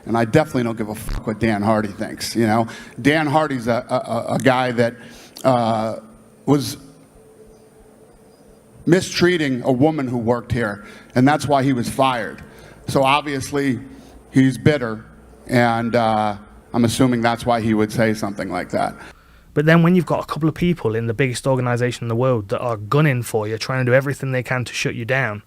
and I definitely don't give a fuck what Dan Hardy thinks, you know? Dan Hardy's a guy that was mistreating a woman who worked here, and that's why he was fired. So obviously, he's bitter, and I'm assuming that's why he would say something like that. But then when you've got a couple of people in the biggest organization in the world that are gunning for you, trying to do everything they can to shut you down,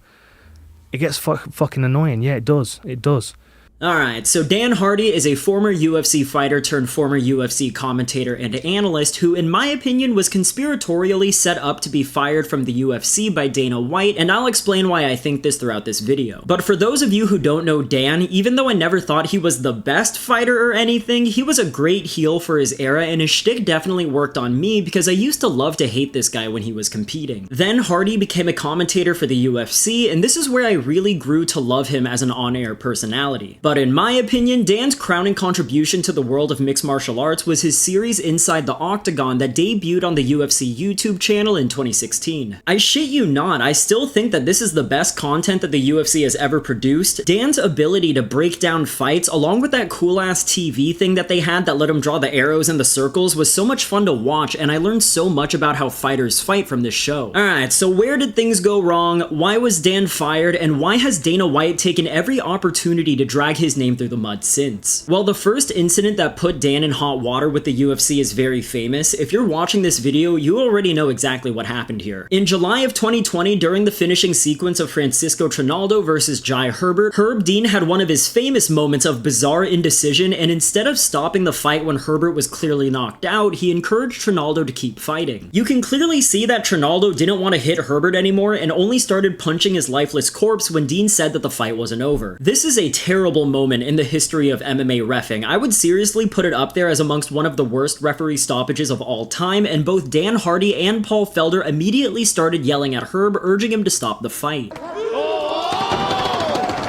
it gets fucking annoying. Yeah, it does. It does. Alright, so Dan Hardy is a former UFC fighter turned former UFC commentator and analyst who, in my opinion, was conspiratorially set up to be fired from the UFC by Dana White, and I'll explain why I think this throughout this video. But for those of you who don't know Dan, even though I never thought he was the best fighter or anything, he was a great heel for his era, and his shtick definitely worked on me because I used to love to hate this guy when he was competing. Then Hardy became a commentator for the UFC, and this is where I really grew to love him as an on-air personality. But in my opinion, Dan's crowning contribution to the world of mixed martial arts was his series Inside the Octagon that debuted on the UFC YouTube channel in 2016. I shit you not, I still think that this is the best content that the UFC has ever produced. Dan's ability to break down fights, along with that cool-ass TV thing that they had that let him draw the arrows and the circles, was so much fun to watch, and I learned so much about how fighters fight from this show. Alright, so where did things go wrong? Why was Dan fired? And why has Dana White taken every opportunity to drag his name through the mud since? Well, the first incident that put Dan in hot water with the UFC is very famous. If you're watching this video, you already know exactly what happened here. In July of 2020, during the finishing sequence of Francisco Trinaldo versus Jai Herbert, Herb Dean had one of his famous moments of bizarre indecision, and instead of stopping the fight when Herbert was clearly knocked out, he encouraged Trinaldo to keep fighting. You can clearly see that Trinaldo didn't want to hit Herbert anymore and only started punching his lifeless corpse when Dean said that the fight wasn't over. This is a terrible moment in the history of MMA reffing. I would seriously put it up there as amongst one of the worst referee stoppages of all time, and both Dan Hardy and Paul Felder immediately started yelling at Herb, urging him to stop the fight. Oh!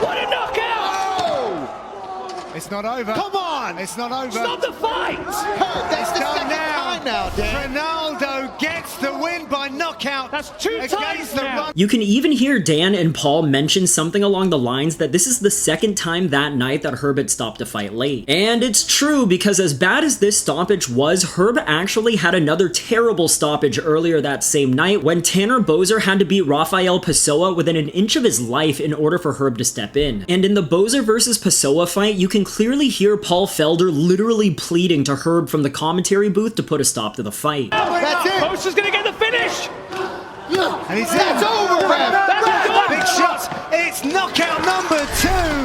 What a knockout! Oh! It's not over. Come on! It's not over. Stop the fight! That's the second time now, Dan. Ronaldo gets the win by knockout. That's two times now. You can even hear Dan and Paul mention something along the lines that this is the second time that night that Herb had stopped a fight late. And it's true, because as bad as this stoppage was, Herb actually had another terrible stoppage earlier that same night when Tanner Boser had to beat Rafael Pessoa within an inch of his life in order for Herb to step in. And in the Boser versus Pessoa fight, you can clearly hear Paul Felder literally pleading to Herb from the commentary booth to put a stop to the fight. That's it. Boser's gonna get the finish! And he's that's over, Rev. That's big shots. It's knockout number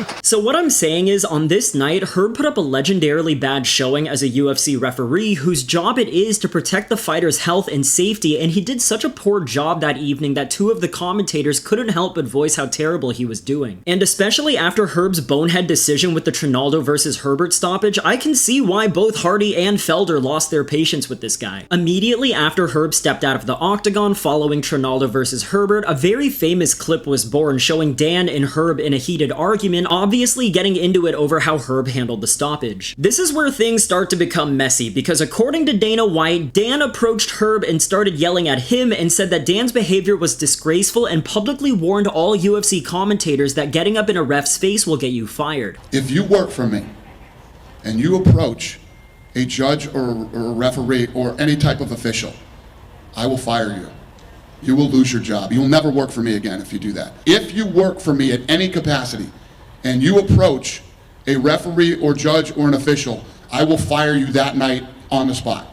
2. So what I'm saying is, on this night, Herb put up a legendarily bad showing as a UFC referee whose job it is to protect the fighter's health and safety, and he did such a poor job that evening that 2 of the commentators couldn't help but voice how terrible he was doing. And especially after Herb's bonehead decision with the Trinaldo versus Herbert stoppage, I can see why both Hardy and Felder lost their patience with this guy. Immediately after Herb stepped out of the octagon following Trinaldo versus Herbert, a very famous clip was born showing Dan and Herb in a heated argument, obviously getting into it over how Herb handled the stoppage. This is where things start to become messy, because according to Dana White, Dan approached Herb and started yelling at him and said that Dan's behavior was disgraceful and publicly warned all UFC commentators that getting up in a ref's face will get you fired. If you work for me and you approach a judge or a referee or any type of official, I will fire you. You will lose your job. You will never work for me again if you do that. If you work for me at any capacity and you approach a referee or judge or an official, I will fire you that night on the spot.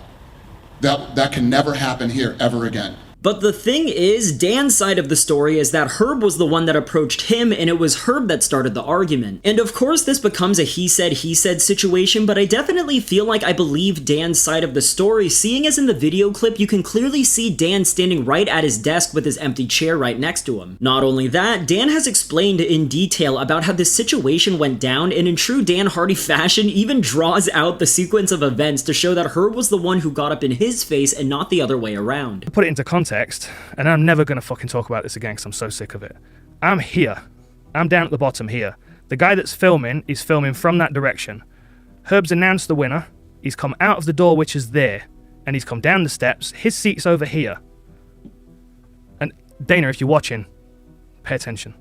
That can never happen here ever again. But the thing is, Dan's side of the story is that Herb was the one that approached him, and it was Herb that started the argument. And of course this becomes a he said situation, but I definitely feel like I believe Dan's side of the story, seeing as in the video clip you can clearly see Dan standing right at his desk with his empty chair right next to him. Not only that, Dan has explained in detail about how this situation went down, and in true Dan Hardy fashion even draws out the sequence of events to show that Herb was the one who got up in his face and not the other way around. To put it into context, and I'm never going to fucking talk about this again because I'm so sick of it. I'm here. I'm down at the bottom here. The guy that's filming is filming from that direction. Herb's announced the winner. He's come out of the door, which is there, and he's come down the steps. His seat's over here. And Dana, if you're watching, pay attention.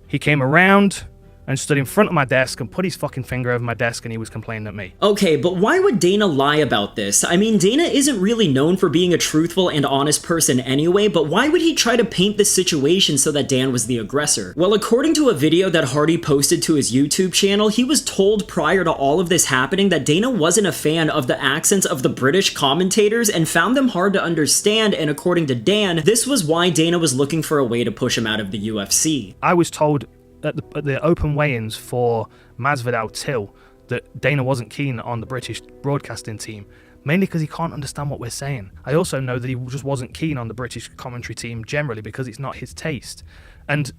He came around and stood in front of my desk and put his fucking finger over my desk, and he was complaining at me. Okay, but why would Dana lie about this? I mean, Dana isn't really known for being a truthful and honest person anyway, but why would he try to paint this situation so that Dan was the aggressor? Well, according to a video that Hardy posted to his YouTube channel, he was told prior to all of this happening that Dana wasn't a fan of the accents of the British commentators and found them hard to understand, and according to Dan, this was why Dana was looking for a way to push him out of the UFC. I was told at the open weigh-ins for Masvidal Till that Dana wasn't keen on the British broadcasting team, mainly because he can't understand what we're saying. I also know that he just wasn't keen on the British commentary team generally because it's not his taste. And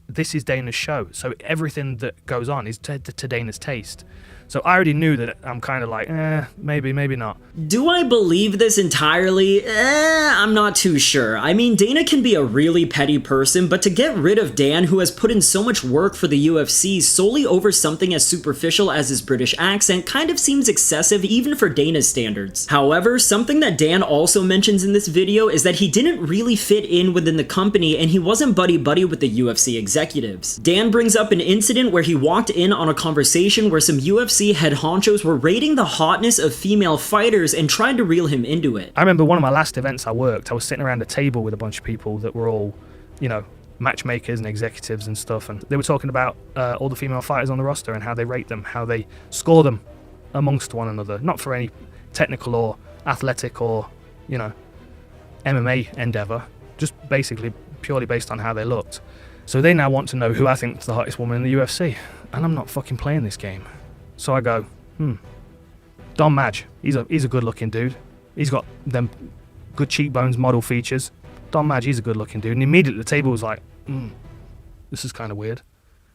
this is Dana's show, so everything that goes on is to Dana's taste. So I already knew that I'm kind of like, maybe not. Do I believe this entirely? I'm not too sure. I mean, Dana can be a really petty person, but to get rid of Dan, who has put in so much work for the UFC solely over something as superficial as his British accent, kind of seems excessive even for Dana's standards. However, something that Dan also mentions in this video is that he didn't really fit in within the company and he wasn't buddy-buddy with the UFC executives. Dan brings up an incident where he walked in on a conversation where some UFC head honchos were rating the hotness of female fighters and tried to reel him into it. I remember one of my last events I worked, I was sitting around a table with a bunch of people that were all, matchmakers and executives and stuff, and they were talking about all the female fighters on the roster and how they rate them, how they score them amongst one another, not for any technical or athletic or, MMA endeavor, just basically purely based on how they looked. So they now want to know who I think is the hottest woman in the UFC, and I'm not fucking playing this game. So I go, Don Madge, he's a good-looking dude. He's got them good cheekbones, model features. Don Madge, he's a good-looking dude. And immediately the table was like, this is kind of weird.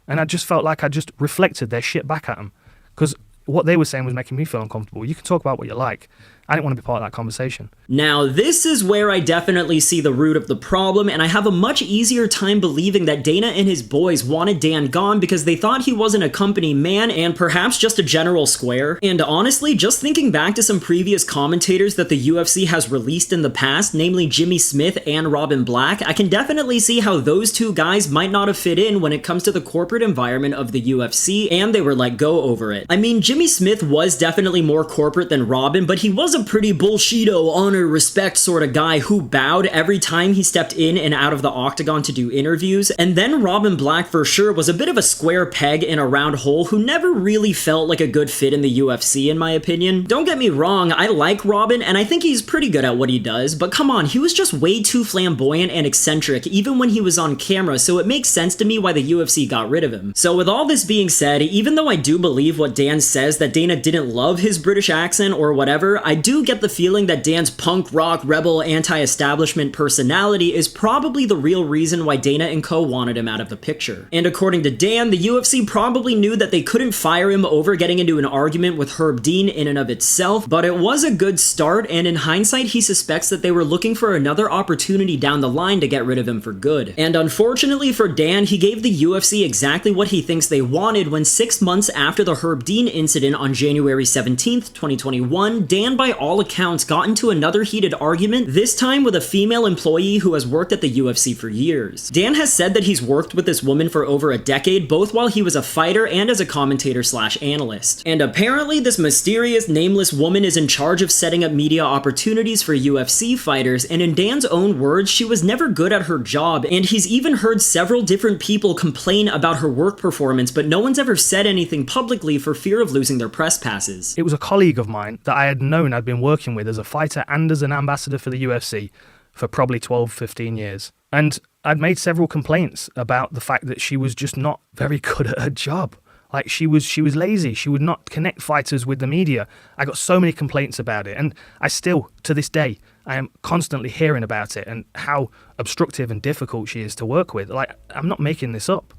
And I just felt like I just reflected their shit back at them. Because what they were saying was making me feel uncomfortable. You can talk about what you like. I didn't want to be part of that conversation. Now, this is where I definitely see the root of the problem, and I have a much easier time believing that Dana and his boys wanted Dan gone because they thought he wasn't a company man and perhaps just a general square. And honestly, just thinking back to some previous commentators that the UFC has released in the past, namely Jimmy Smith and Robin Black, I can definitely see how those two guys might not have fit in when it comes to the corporate environment of the UFC, and they were let go over it. I mean, Jimmy Smith was definitely more corporate than Robin, but he was a pretty bullshito, honor, respect sort of guy who bowed every time he stepped in and out of the octagon to do interviews. And then Robin Black for sure was a bit of a square peg in a round hole who never really felt like a good fit in the UFC in my opinion. Don't get me wrong, I like Robin and I think he's pretty good at what he does, but come on, he was just way too flamboyant and eccentric even when he was on camera, so it makes sense to me why the UFC got rid of him. So with all this being said, even though I do believe what Dan says that Dana didn't love his British accent or whatever, I do get the feeling that Dan's punk rock, rebel, anti-establishment personality is probably the real reason why Dana and co wanted him out of the picture. And according to Dan, the UFC probably knew that they couldn't fire him over getting into an argument with Herb Dean in and of itself, but it was a good start, and in hindsight he suspects that they were looking for another opportunity down the line to get rid of him for good. And unfortunately for Dan, he gave the UFC exactly what he thinks they wanted when 6 months after the Herb Dean incident on January 17th, 2021, Dan by all accounts got into another heated argument, this time with a female employee who has worked at the UFC for years. Dan has said that he's worked with this woman for over a decade, both while he was a fighter and as a commentator/analyst. And apparently this mysterious, nameless woman is in charge of setting up media opportunities for UFC fighters, and in Dan's own words, she was never good at her job, and he's even heard several different people complain about her work performance, but no one's ever said anything publicly for fear of losing their press passes. It was a colleague of mine that I had known I'd been working with as a fighter and as an ambassador for the UFC for probably 12-15 years. And I'd made several complaints about the fact that she was just not very good at her job. Like she was lazy. She would not connect fighters with the media. I got so many complaints about it, and I still, to this day, I am constantly hearing about it and how obstructive and difficult she is to work with. Like, I'm not making this up.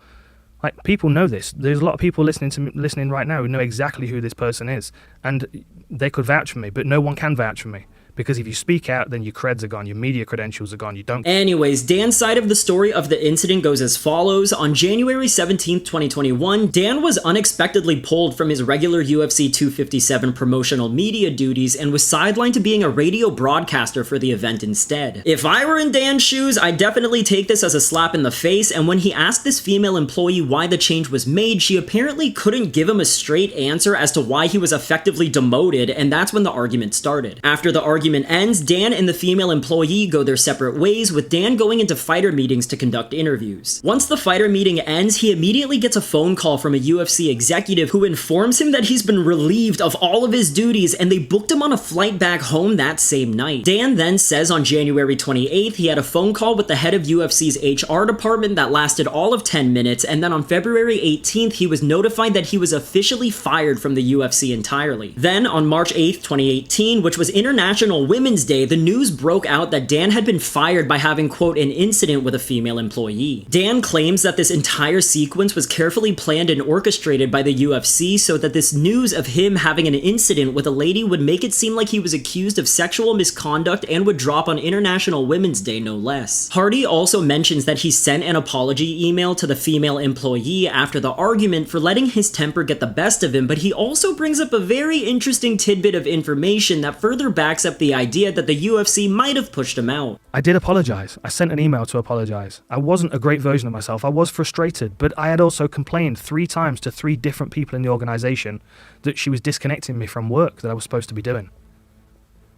Like, people know this. There's a lot of people listening right now who know exactly who this person is, and they could vouch for me, but no one can vouch for me Because if you speak out, then your creds are gone, your media credentials are gone, you don't... Anyways, Dan's side of the story of the incident goes as follows. On January 17th, 2021, Dan was unexpectedly pulled from his regular UFC 257 promotional media duties and was sidelined to being a radio broadcaster for the event instead. If I were in Dan's shoes, I'd definitely take this as a slap in the face, and when he asked this female employee why the change was made, she apparently couldn't give him a straight answer as to why he was effectively demoted, and that's when the argument started. After the argument ends, Dan and the female employee go their separate ways, with Dan going into fighter meetings to conduct interviews. Once the fighter meeting ends, he immediately gets a phone call from a UFC executive who informs him that he's been relieved of all of his duties and they booked him on a flight back home that same night. Dan then says on January 28th he had a phone call with the head of UFC's HR department that lasted all of 10 minutes, and then on February 18th he was notified that he was officially fired from the UFC entirely. Then on March 8th, 2018, which was International Women's Day, the news broke out that Dan had been fired by having, quote, an incident with a female employee. Dan claims that this entire sequence was carefully planned and orchestrated by the UFC so that this news of him having an incident with a lady would make it seem like he was accused of sexual misconduct and would drop on International Women's Day, no less. Hardy also mentions that he sent an apology email to the female employee after the argument for letting his temper get the best of him, but he also brings up a very interesting tidbit of information that further backs up the idea that the UFC might have pushed him out. I did apologize. I sent an email to apologize. I wasn't a great version of myself. I was frustrated, but I had also complained 3 times to 3 different people in the organization that she was disconnecting me from work that I was supposed to be doing.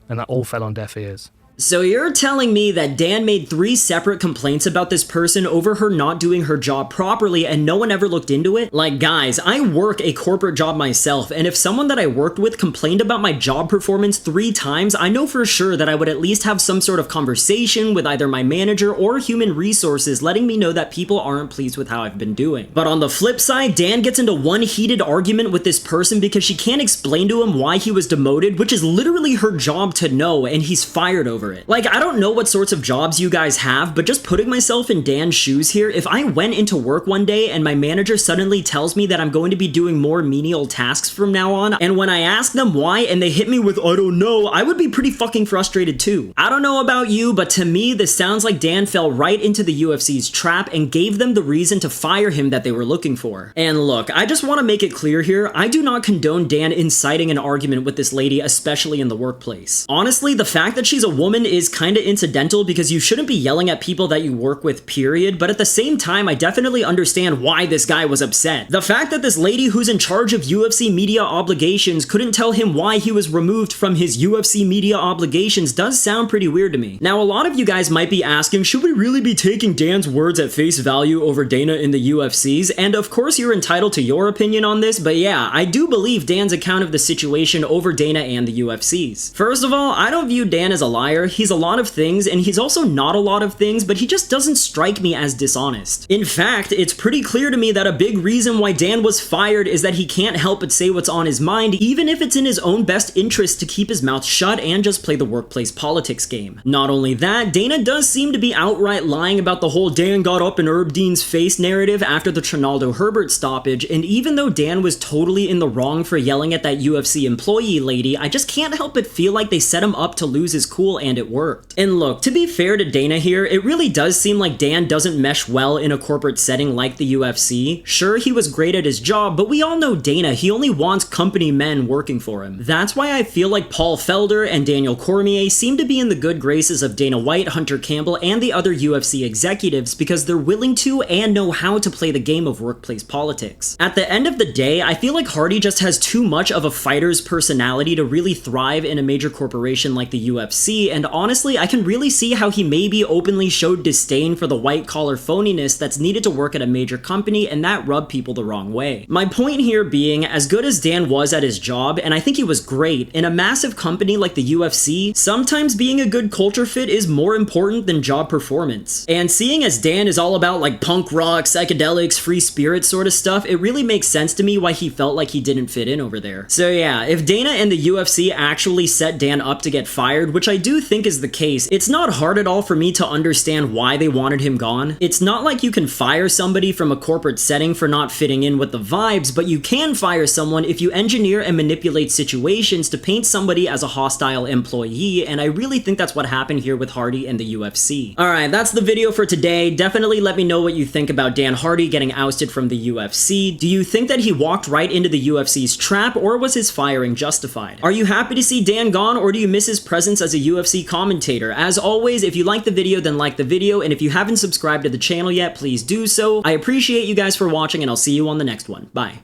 And that all fell on deaf ears. So you're telling me that Dan made 3 separate complaints about this person over her not doing her job properly and no one ever looked into it? Like, guys, I work a corporate job myself, and if someone that I worked with complained about my job performance 3 times, I know for sure that I would at least have some sort of conversation with either my manager or human resources letting me know that people aren't pleased with how I've been doing. But on the flip side, Dan gets into one heated argument with this person because she can't explain to him why he was demoted, which is literally her job to know, and he's fired over it. Like, I don't know what sorts of jobs you guys have, but just putting myself in Dan's shoes here, if I went into work one day and my manager suddenly tells me that I'm going to be doing more menial tasks from now on, and when I ask them why and they hit me with, I don't know, I would be pretty fucking frustrated too. I don't know about you, but to me, this sounds like Dan fell right into the UFC's trap and gave them the reason to fire him that they were looking for. And look, I just want to make it clear here, I do not condone Dan inciting an argument with this lady, especially in the workplace. Honestly, the fact that she's a woman is kinda incidental because you shouldn't be yelling at people that you work with, period, but at the same time, I definitely understand why this guy was upset. The fact that this lady who's in charge of UFC media obligations couldn't tell him why he was removed from his UFC media obligations does sound pretty weird to me. Now, a lot of you guys might be asking, should we really be taking Dan's words at face value over Dana in the UFC's? And of course you're entitled to your opinion on this, but yeah, I do believe Dan's account of the situation over Dana and the UFC's. First of all, I don't view Dan as a liar. He's a lot of things, and he's also not a lot of things, but he just doesn't strike me as dishonest. In fact, it's pretty clear to me that a big reason why Dan was fired is that he can't help but say what's on his mind, even if it's in his own best interest to keep his mouth shut and just play the workplace politics game. Not only that, Dana does seem to be outright lying about the whole Dan got up in Herb Dean's face narrative after the Trinaldo Herbert stoppage, and even though Dan was totally in the wrong for yelling at that UFC employee lady, I just can't help but feel like they set him up to lose his cool, and it worked. And look, to be fair to Dana here, it really does seem like Dan doesn't mesh well in a corporate setting like the UFC. Sure, he was great at his job, but we all know Dana, he only wants company men working for him. That's why I feel like Paul Felder and Daniel Cormier seem to be in the good graces of Dana White, Hunter Campbell, and the other UFC executives because they're willing to and know how to play the game of workplace politics. At the end of the day, I feel like Hardy just has too much of a fighter's personality to really thrive in a major corporation like the UFC, and honestly, I can really see how he maybe openly showed disdain for the white-collar phoniness that's needed to work at a major company, and that rubbed people the wrong way. My point here being, as good as Dan was at his job, and I think he was great, in a massive company like the UFC, sometimes being a good culture fit is more important than job performance. And seeing as Dan is all about like punk rock, psychedelics, free spirit sort of stuff, it really makes sense to me why he felt like he didn't fit in over there. So yeah, if Dana and the UFC actually set Dan up to get fired, which I do think is the case. It's not hard at all for me to understand why they wanted him gone. It's not like you can fire somebody from a corporate setting for not fitting in with the vibes, but you can fire someone if you engineer and manipulate situations to paint somebody as a hostile employee, and I really think that's what happened here with Hardy and the UFC. Alright, that's the video for today. Definitely let me know what you think about Dan Hardy getting ousted from the UFC. Do you think that he walked right into the UFC's trap, or was his firing justified? Are you happy to see Dan gone, or do you miss his presence as a UFC commentator? As always, if you like the video, then like the video, and if you haven't subscribed to the channel yet, please do so. I appreciate you guys for watching, and I'll see you on the next one. Bye.